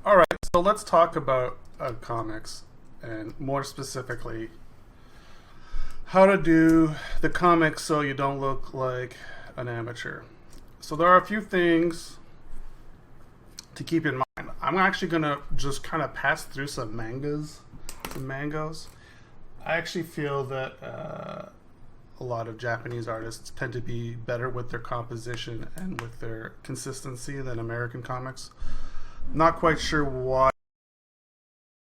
All right, so let's talk about comics and more specifically how to do the comics so you don't look like an amateur. So there are a few things to keep in mind. I'm actually going to just kind of pass through some mangoes. I actually feel that a lot of Japanese artists tend to be better with their composition and with their consistency than American comics. Not quite sure why,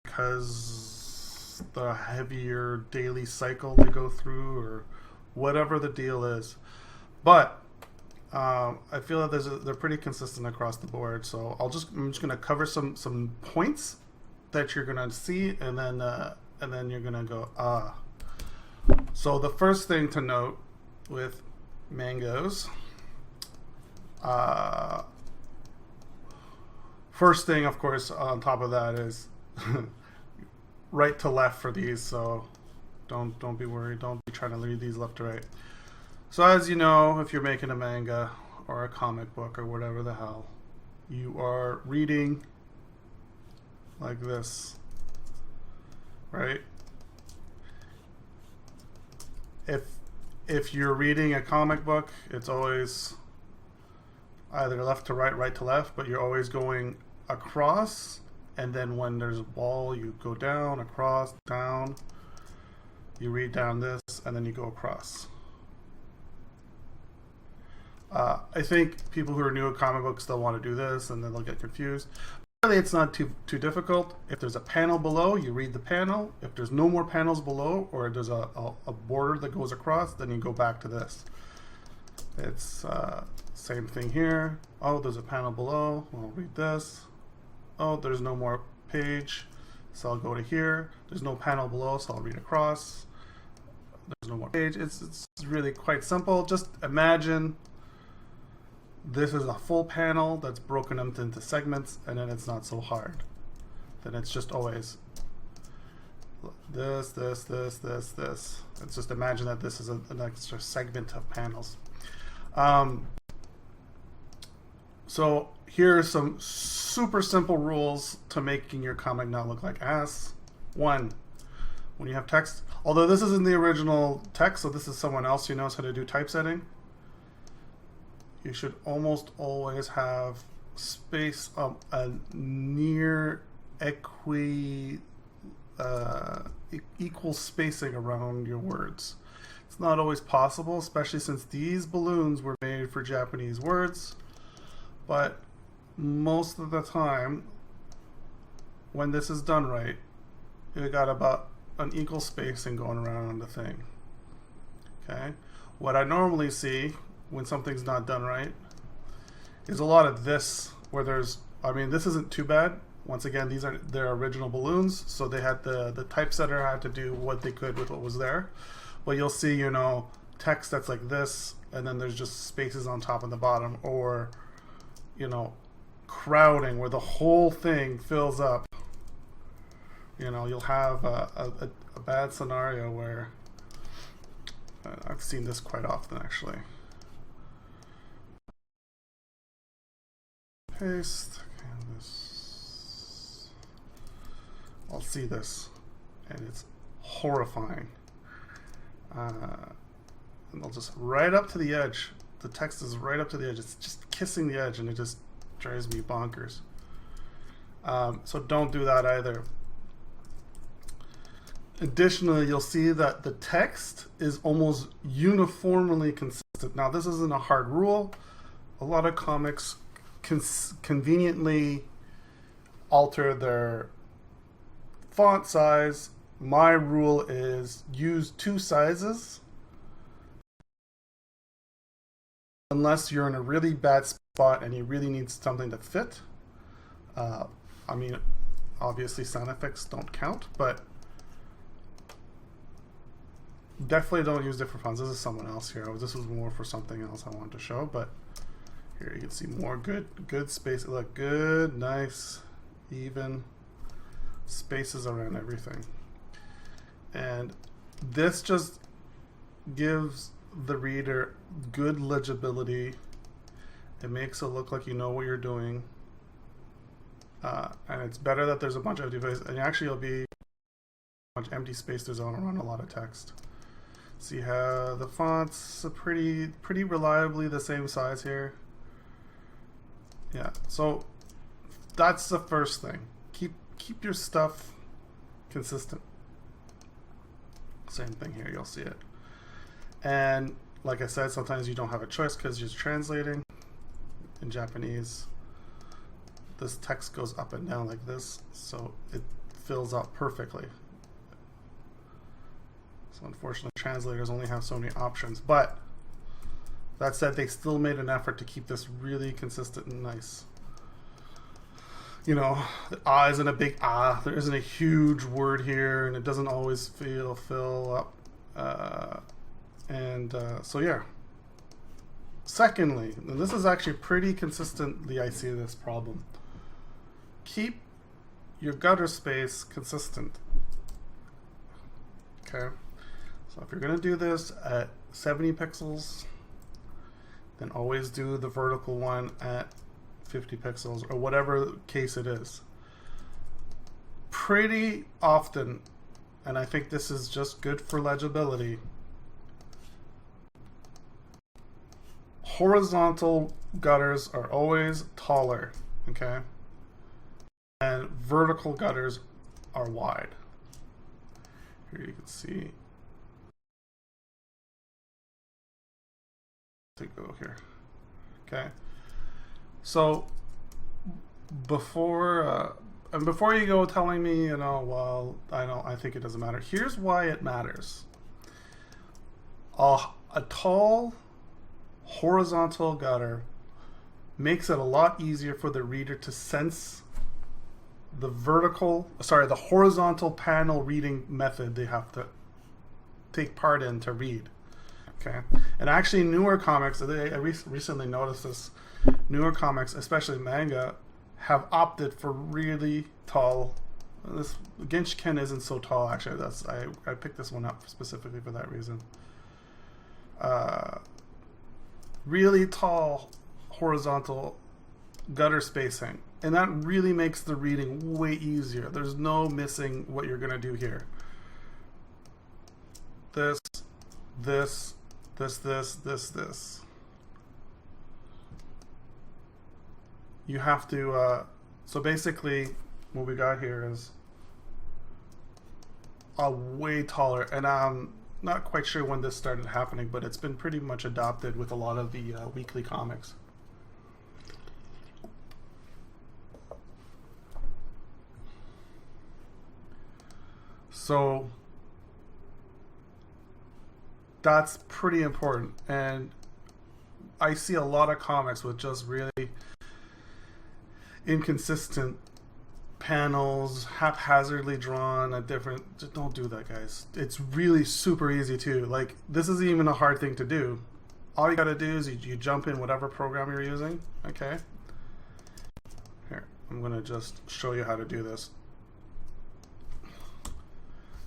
because the heavier daily cycle they go through or whatever the deal is. But I feel that they're pretty consistent across the board. So I'm just gonna cover some points that you're gonna see, and then you're gonna go ah. So the first thing to note with mangoes, uh, first thing, of course, on top of that is right to left for these. So don't be worried. Don't be trying to read these left to right. So as you know, if you're making a manga or a comic book or whatever the hell, you are reading like this, right? If you're reading a comic book, it's always either left to right, right to left, but you're always going across, and then when there's a wall, you go down, across, down. You read down this, and then you go across. I think people who are new at comic books, they'll want to do this, and then they'll get confused. Really, it's not too difficult. If there's a panel below, you read the panel. If there's no more panels below, or there's a border that goes across, then you go back to this. It's same thing here. Oh, there's a panel below. I'll read this. Oh, there's no more page, so I'll go to here. There's no panel below, so I'll read across. There's no more page. It's really quite simple. Just imagine this is a full panel that's broken into segments, and then it's not so hard. Then it's just always this. It's just imagine that this is an extra segment of panels. So here are some super simple rules to making your comic not look like ass. One, when you have text, although this isn't the original text, so this is someone else who knows how to do typesetting, you should almost always have space, a near equal spacing around your words. It's not always possible, especially since these balloons were made for Japanese words, but most of the time, when this is done right, you got about an equal spacing going around on the thing. Okay? What I normally see when something's not done right is a lot of this, where there's, I mean, this isn't too bad. Once again, these are their original balloons, so they had the typesetter had to do what they could with what was there. But you'll see, you know, text that's like this, and then there's just spaces on top and the bottom, or, you know, crowding where the whole thing fills up. You know, you'll have a bad scenario where I've seen this quite often, actually. Paste, canvas. I'll see this, and it's horrifying. And they'll just right up to the edge. The text is right up to the edge. It's just kissing the edge, and it just drives me bonkers. So don't do that either. Additionally, you'll see that the text is almost uniformly consistent. Now, this isn't a hard rule. A lot of comics conveniently alter their font size. My rule is use two sizes unless you're in a really bad spot and you really need something to fit. I mean, obviously sound effects don't count, but definitely don't use different fonts. This is someone else here. This was more for something else I wanted to show, but here you can see more good space. Look, good, nice, even spaces around everything. And this just gives the reader good legibility. It makes it look like you know what you're doing. And it's better that there's a bunch of empty space, and actually you'll be a bunch of empty space. There's on around a lot of text. See how the font's pretty reliably the same size here. Yeah, so that's the first thing. Keep your stuff consistent. Same thing here, you'll see it. And like I said, sometimes you don't have a choice because you're translating in Japanese. This text goes up and down like this, so it fills out perfectly. So unfortunately, translators only have so many options. But that said, they still made an effort to keep this really consistent and nice. You know, the ah isn't a big ah. There isn't a huge word here, and it doesn't always fill up. So yeah. Secondly, and this is actually pretty consistently I see this problem. Keep your gutter space consistent. Okay. So if you're going to do this at 70 pixels, then always do the vertical one at 50 pixels or whatever case it is. Pretty often, and I think this is just good for legibility, horizontal gutters are always taller, okay? And vertical gutters are wide. Here you can see. Take a go here. Okay. So before you go telling me, you know, well, I think it doesn't matter. Here's why it matters. A tall horizontal gutter makes it a lot easier for the reader to sense the horizontal panel reading method they have to take part in to read. Okay, and actually newer comics, I recently noticed this, newer comics, especially manga, have opted for really tall, this Genshiken isn't so tall actually, I picked this one up specifically for that reason. Really tall horizontal gutter spacing, and that really makes the reading way easier. There's no missing what you're gonna do here. This. You have to, so basically what we got here is a way taller, and I'm not quite sure when this started happening, but it's been pretty much adopted with a lot of the weekly comics. So that's pretty important, and I see a lot of comics with just really inconsistent panels, haphazardly drawn at different. Just don't do that, guys. It's really super easy too. Like, this isn't even a hard thing to do. All you gotta do is you jump in whatever program you're using. Okay. Here, I'm gonna just show you how to do this.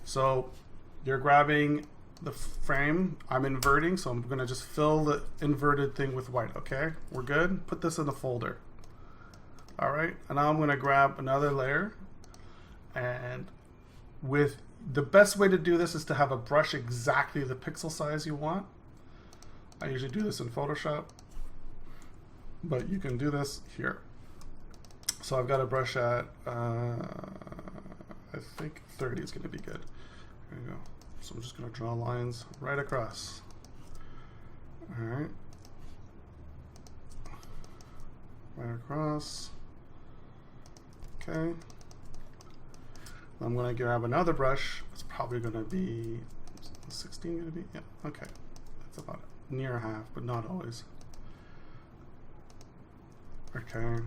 So you're grabbing the frame, I'm inverting, so I'm gonna just fill the inverted thing with white. Okay, we're good. Put this in the folder. All right, and now I'm gonna grab another layer, and with the best way to do this is to have a brush exactly the pixel size you want. I usually do this in Photoshop, but you can do this here. So I've got a brush at I think 30 is gonna be good. There you go. So I'm just going to draw lines right across. All right. Right across. Okay. I'm going to grab another brush. It's probably going to be 16 going to be? Yeah, okay. That's about near half, but not always. Okay.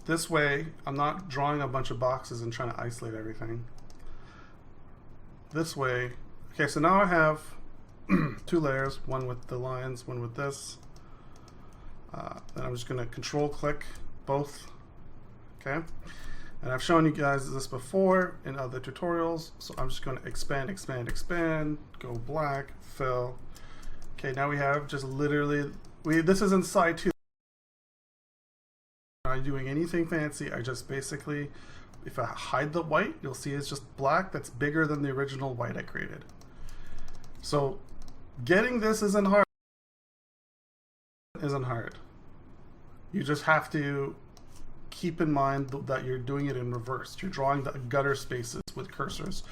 This way, I'm not drawing a bunch of boxes and trying to isolate everything. This way, okay, so now I have two layers, one with the lines, one with this. Then I'm just going to control click both, okay? And I've shown you guys this before in other tutorials, so I'm just going to expand, expand, expand, go black, fill. Okay, now we have just literally, this is inside too. I'm not doing anything fancy. I just basically, if I hide the white, you'll see it's just black that's bigger than the original white I created. So getting this isn't hard. You just have to keep in mind that you're doing it in reverse. You're drawing the gutter spaces with cursors.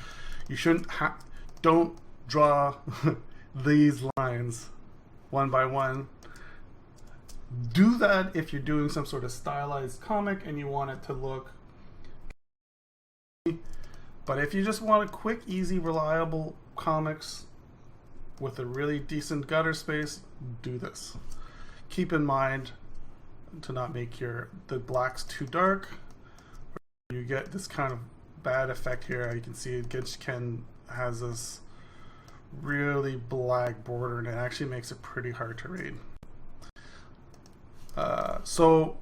You shouldn't don't draw these lines one by one. Do that if you're doing some sort of stylized comic and you want it to look. But if you just want a quick, easy, reliable comics with a really decent gutter space, do this. Keep in mind to not make the blacks too dark. You get this kind of bad effect here. You can see Genshiken has this really black border and it actually makes it pretty hard to read. So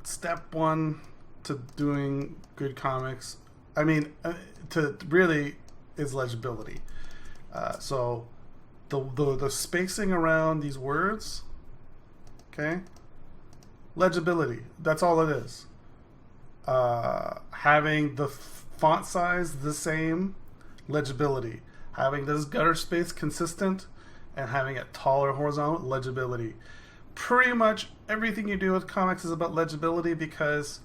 step one to doing good comics, to really is legibility. So the spacing around these words, okay, legibility, that's all it is. Having the font size the same, legibility. Having this gutter space consistent and having it taller horizontal, legibility. Pretty much everything you do with comics is about legibility because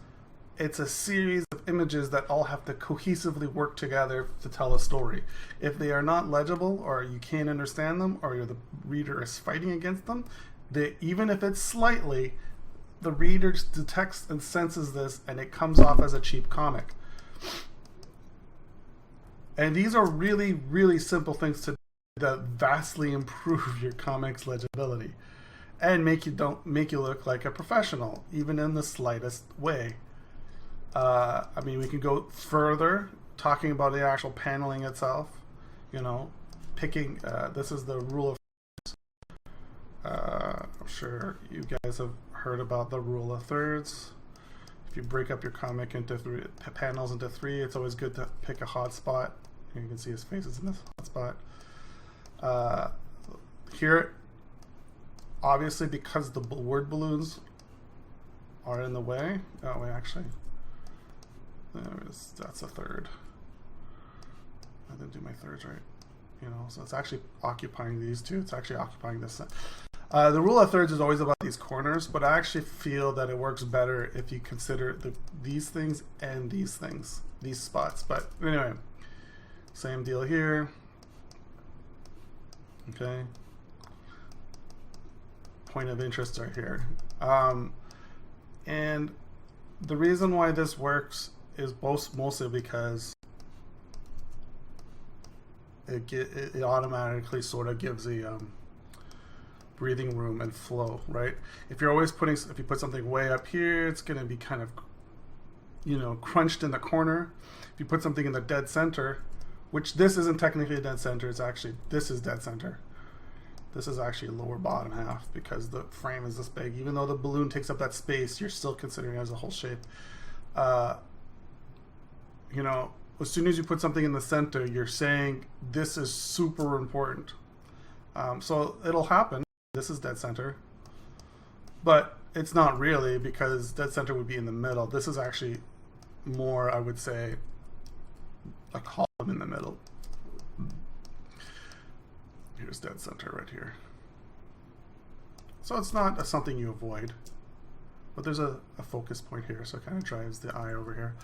it's a series of images that all have to cohesively work together to tell a story. If they are not legible, or you can't understand them, or the reader is fighting against them, even if it's slightly, the reader detects and senses this and it comes off as a cheap comic. And these are really, really simple things to do that vastly improve your comic's legibility and make you look like a professional, even in the slightest way. We can go further, talking about the actual paneling itself. Picking. This is the rule of. I'm sure you guys have heard about the rule of thirds. If you break up your comic into panels into three, it's always good to pick a hot spot. You can see his face is in this hot spot. Here, obviously, because the word balloons are in the way. Oh, wait, actually. That's a third. I didn't do my thirds right. So it's actually occupying these two. It's actually occupying this. The rule of thirds is always about these corners, but I actually feel that it works better if you consider these things and these things, these spots. But anyway, same deal here. Okay. Point of interest are here. And the reason why this works is mostly because it automatically sort of gives a breathing room and flow, right? If you put something way up here, it's going to be kind of, crunched in the corner. If you put something in the dead center, which this isn't technically dead center, this is dead center. This is actually lower bottom half because the frame is this big. Even though the balloon takes up that space, you're still considering it as a whole shape. As soon as you put something in the center, you're saying this is super important. So it'll happen. This is dead center. But it's not really, because dead center would be in the middle. This is actually more, I would say, a column in the middle. Here's dead center right here. So it's not something you avoid. But there's a focus point here, so it kind of drives the eye over here.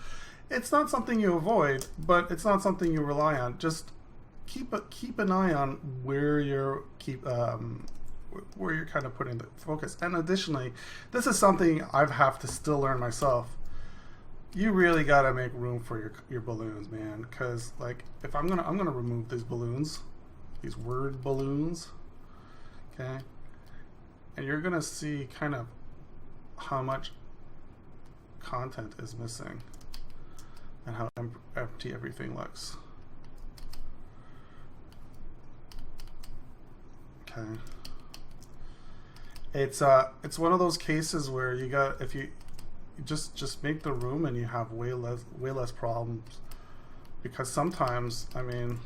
It's not something you avoid, but it's not something you rely on. Just keep an eye on where you're where you're kind of putting the focus. And additionally, this is something I have to still learn myself. You really got to make room for your balloons, man. Because like, if I'm gonna remove these balloons, these word balloons, okay, and you're gonna see kind of how much content is missing and how empty everything looks. Okay. It's one of those cases where you got, if you just make the room and you have way less problems. Because sometimes, I mean,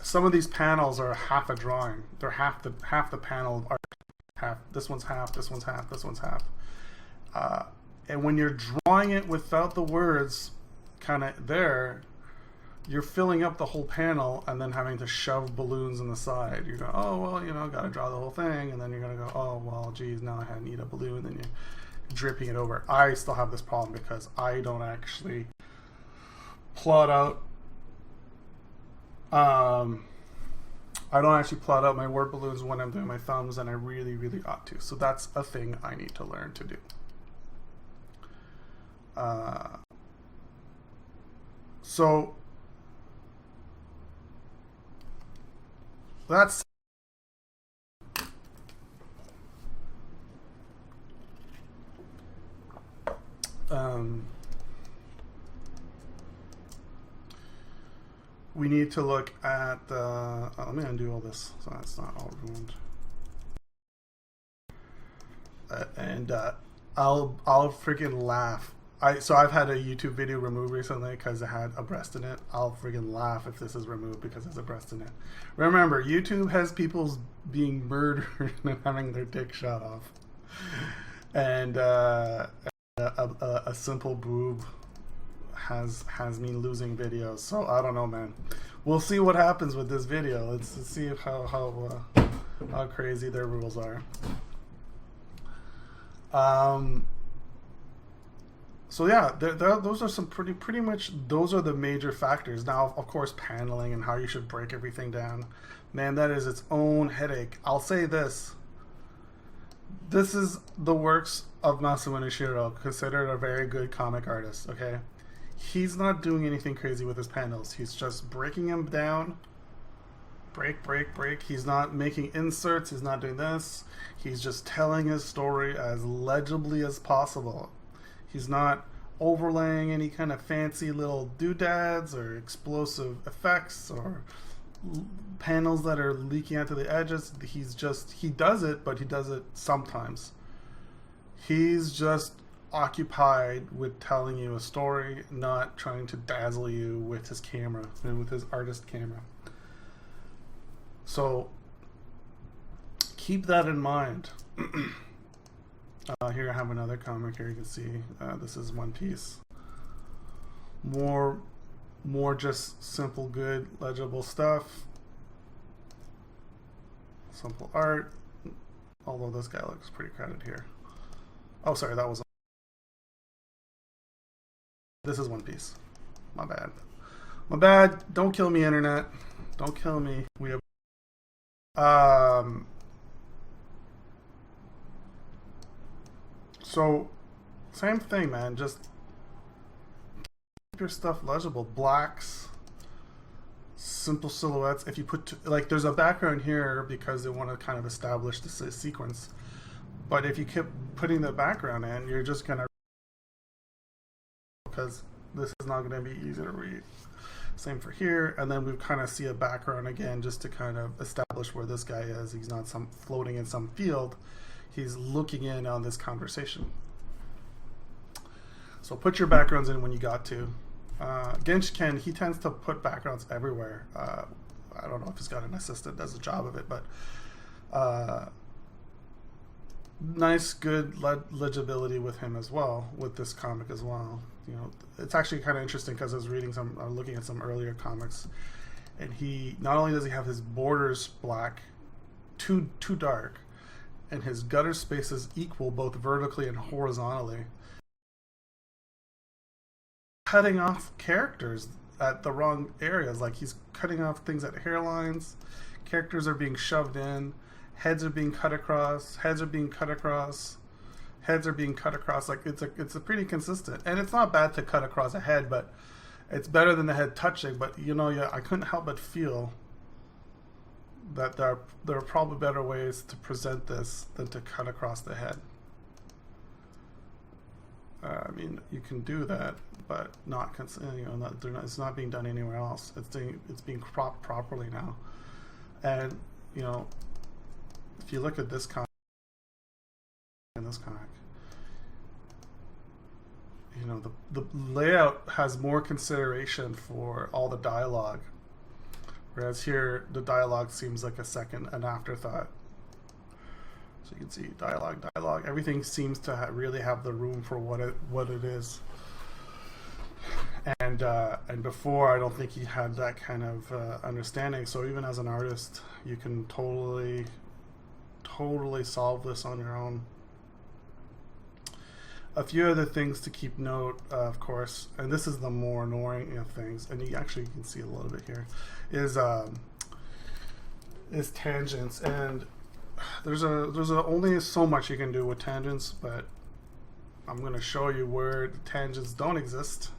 some of these panels are half a drawing. They're half the panel of art. This one's half, this one's half, this one's half. And when you're drawing it without the words kind of there, you're filling up the whole panel and then having to shove balloons in the side. You go, oh, well, you know, got to draw the whole thing. And then you're going to go, oh, well, geez, now I need a balloon. Then you're dripping it over. I still have this problem because I don't actually plot out I don't actually plot out my word balloons when I'm doing my thumbs, and I really ought to. So that's a thing I need to learn to do. So that's we need to look at the let me undo all this so that's not all ruined. And I'll freaking laugh. I've had a YouTube video removed recently because it had a breast in it. I'll freaking laugh if this is removed because there's a breast in it. Remember, YouTube has people being murdered and having their dick shot off, and a simple boob has me losing videos. So I don't know, man. We'll see what happens with this video. Let's see how crazy their rules are. So yeah, those are some pretty much those are the major factors. Now, of course, paneling and how you should break everything down, man, that is its own headache. I'll say this: this is the works of Masamune Shirow, considered a very good comic artist. Okay, he's not doing anything crazy with his panels. He's just breaking them down. Break. He's not making inserts. He's not doing this. He's just telling his story as legibly as possible. He's not overlaying any kind of fancy little doodads or explosive effects or panels that are leaking out to the edges. He does it, but he does it sometimes. He's just occupied with telling you a story, not trying to dazzle you with his camera and with his artist camera. So keep that in mind. Here I have another comic. Here you can see this is One Piece. More just simple, good, legible stuff. Simple art. Although this guy looks pretty crowded here. Oh, sorry, that was. This is One Piece. My bad. My bad. Don't kill me, internet. Don't kill me. We have. So, same thing, man. Just keep your stuff legible. Blacks, simple silhouettes. If you put, like, there's a background here because they want to kind of establish the sequence. But if you keep putting the background in, you're just going to, because this is not going to be easy to read. Same for here. And then we kind of see a background again just to kind of establish where this guy is. He's not floating in some field. He's looking in on this conversation. So put your backgrounds in when you got to. Genshin, he tends to put backgrounds everywhere. I don't know if he's got an assistant that does a job of it, but nice, good legibility with him as well, with this comic as well. You know, it's actually kind of interesting because I was looking at some earlier comics, and he not only does he have his borders black, too dark, and his gutter spaces equal both vertically and horizontally, cutting off characters at the wrong areas. Like he's cutting off things at hairlines. Characters are being shoved in. Heads are being cut across. Heads are being cut across. Heads are being cut across. Like it's a pretty consistent. And it's not bad to cut across a head, but it's better than the head touching. But you know, yeah, I couldn't help but feel that there are probably better ways to present this than to cut across the head. I mean, you can do that, but not, you know, it's not being done anywhere else. It's being cropped properly now. And you know, if you look at this comic and this comic, you know, the layout has more consideration for all the dialogue, whereas here the dialogue seems like an afterthought. So you can see dialogue. Everything seems to really have the room for what it is. And before, I don't think he had that kind of understanding. So even as an artist, you can totally solve this on your own. A few other things to keep note, of course, and this is the more annoying of things, and you actually can see a little bit here, is tangents. And there's only so much you can do with tangents, but I'm going to show you where the tangents don't exist.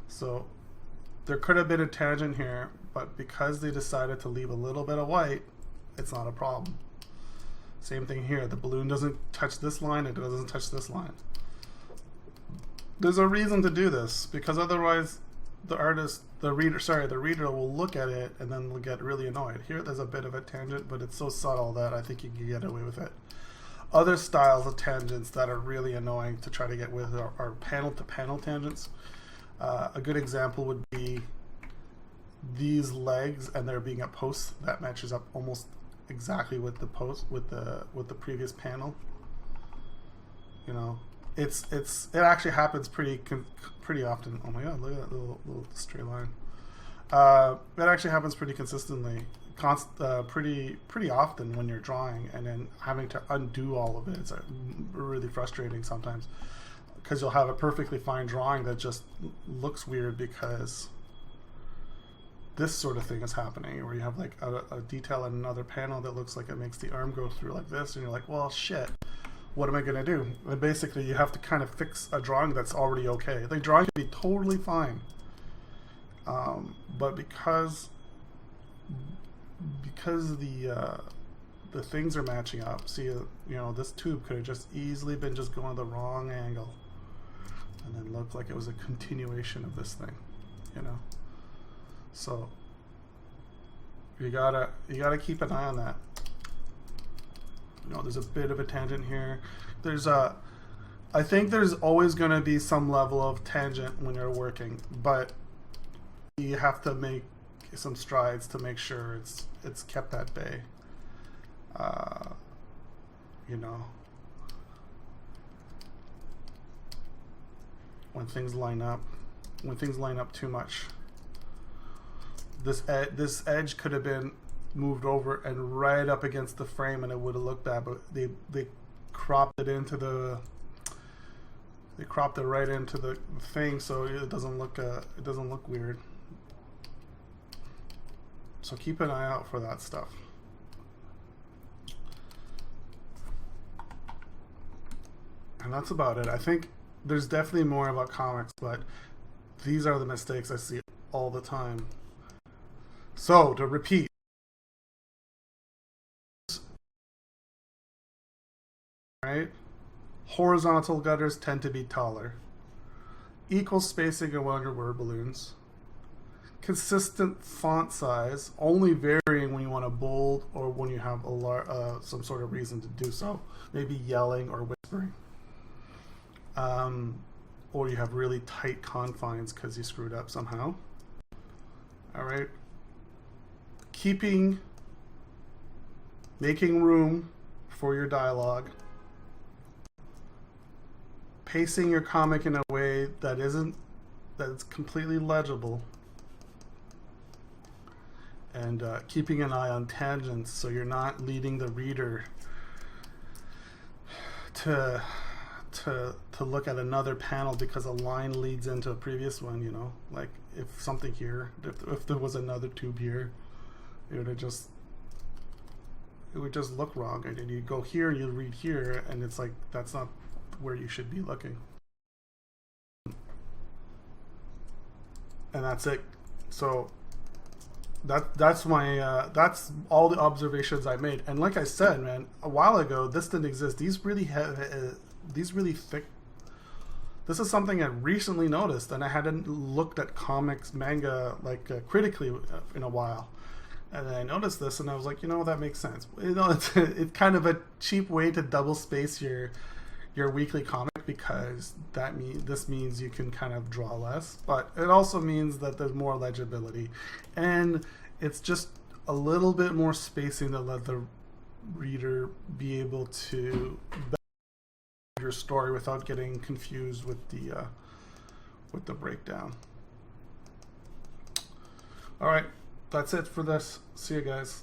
So there could have been a tangent here, but because they decided to leave a little bit of white, it's not a problem. Same thing here. The balloon doesn't touch this line, it doesn't touch this line. There's a reason to do this, because otherwise the reader will look at it and then will get really annoyed. Here there's a bit of a tangent, but it's so subtle that I think you can get away with it. Other styles of tangents that are really annoying to try to get with are panel-to-panel tangents. A good example would be these legs, and there being a post that matches up almost exactly with the post with the previous panel. You know, it actually happens pretty often. Oh my god, look at that little straight line. It actually happens pretty consistently, pretty often when you're drawing, and then having to undo all of it. It's really frustrating sometimes, because you'll have a perfectly fine drawing that just looks weird because this sort of thing is happening, where you have like a detail in another panel that looks like it makes the arm go through like this, and you're like, well, shit, what am I going to do? And basically, you have to kind of fix a drawing that's already okay. The drawing can be totally fine, but because the things are matching up, see, you know, this tube could have just easily been just going the wrong angle, and then looked like it was a continuation of this thing, you know. So you gotta keep an eye on that. You know, there's a bit of a tangent here. I think there's always going to be some level of tangent when you're working, but you have to make some strides to make sure it's kept at bay. You know, when things line up too much, this edge could have been moved over and right up against the frame, and it would have looked bad. But they cropped it into the right into the thing, so it doesn't look weird. So keep an eye out for that stuff. And that's about it. I think there's definitely more about comics, but these are the mistakes I see all the time. So to repeat, right? Horizontal gutters tend to be taller. Equal spacing around your word balloons. Consistent font size, only varying when you want to bold or when you have some sort of reason to do so. Maybe yelling or whispering. Or you have really tight confines because you screwed up somehow. All right. Making room for your dialogue. Pacing your comic in a way that's completely legible. And keeping an eye on tangents so you're not leading the reader to look at another panel because a line leads into a previous one, you know? Like if something here, if there was another tube here, it would just look wrong. And then you go here and you read here, and it's like, that's not where you should be looking. And that's it. So that's all the observations I made. And like I said, man, a while ago, this didn't exist. These really thick. This is something I recently noticed, and I hadn't looked at comics, manga, like critically in a while. And then I noticed this, and I was like, you know, that makes sense. You know, it's kind of a cheap way to double space your weekly comic because this means you can kind of draw less, but it also means that there's more legibility, and it's just a little bit more spacing to let the reader be able to your story without getting confused with the breakdown. All right, that's it for this. See you guys.